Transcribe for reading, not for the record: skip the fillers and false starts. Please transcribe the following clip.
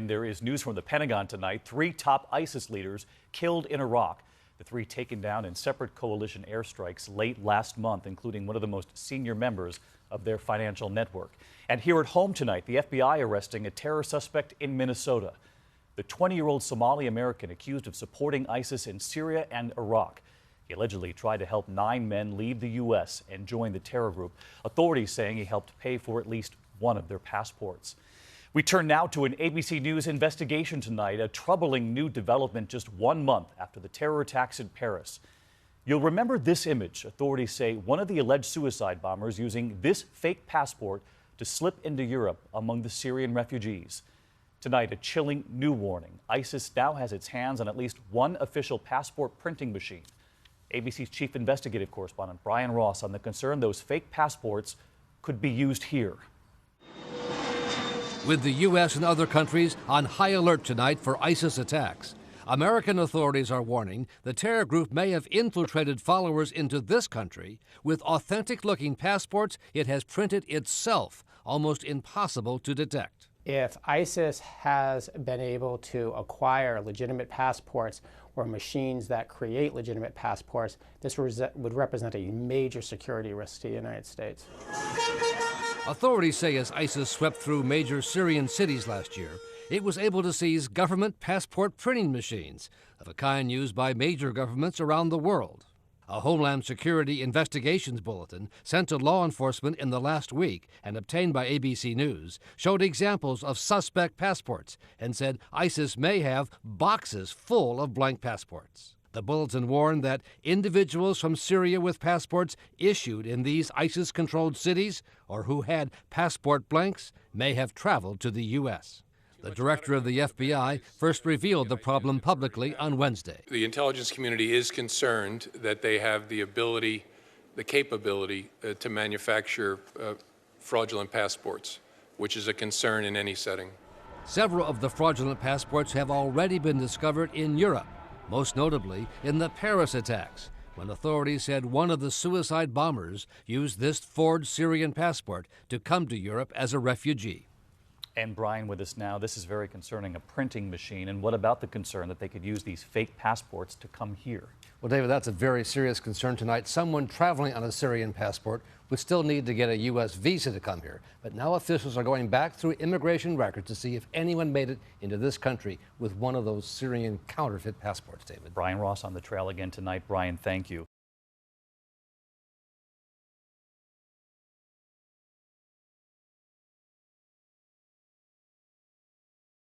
And there is news from the Pentagon tonight. 3 top ISIS leaders killed in Iraq. The 3 taken down in separate coalition airstrikes late last month, including one of the most senior members of their financial network. And here at home tonight, the FBI arresting a terror suspect in Minnesota. The 20-year-old Somali American accused of supporting ISIS in Syria and Iraq. He allegedly tried to help 9 men leave the U.S. and join the terror group. Authorities saying he helped pay for at least one of their passports. We turn now to an ABC News investigation tonight, a troubling new development just 1 month after the terror attacks in Paris. You'll remember this image. Authorities say one of the alleged suicide bombers using this fake passport to slip into Europe among the Syrian refugees. Tonight, a chilling new warning. ISIS now has its hands on at least one official passport printing machine. ABC's chief investigative correspondent Brian Ross on the concern those fake passports could be used here. With the U.S. and other countries on high alert tonight for ISIS attacks, American authorities are warning the terror group may have infiltrated followers into this country with authentic-looking passports it has printed itself, almost impossible to detect. If ISIS has been able to acquire legitimate passports or machines that create legitimate passports, this would represent a major security risk to the United States. Authorities say as ISIS swept through major Syrian cities last year, it was able to seize government passport printing machines of a kind used by major governments around the world. A Homeland Security Investigations Bulletin sent to law enforcement in the last week and obtained by ABC News showed examples of suspect passports and said ISIS may have boxes full of blank passports. The bulletin warned that individuals from Syria with passports issued in these ISIS-controlled cities or who had passport blanks may have traveled to the U.S. The director of the FBI first revealed the problem publicly on Wednesday. The intelligence community is concerned that they have the capability to manufacture fraudulent passports, which is a concern in any setting. Several of the fraudulent passports have already been discovered in Europe, most notably in the Paris attacks, when authorities said one of the suicide bombers used this forged Syrian passport to come to Europe as a refugee. And Brian with us now. This is very concerning, a printing machine. And what about the concern that they could use these fake passports to come here? Well, David, that's a very serious concern tonight. Someone traveling on a Syrian passport would still need to get a U.S. visa to come here. But now officials are going back through immigration records to see if anyone made it into this country with one of those Syrian counterfeit passports, David. Brian Ross on the trail again tonight. Brian, thank you.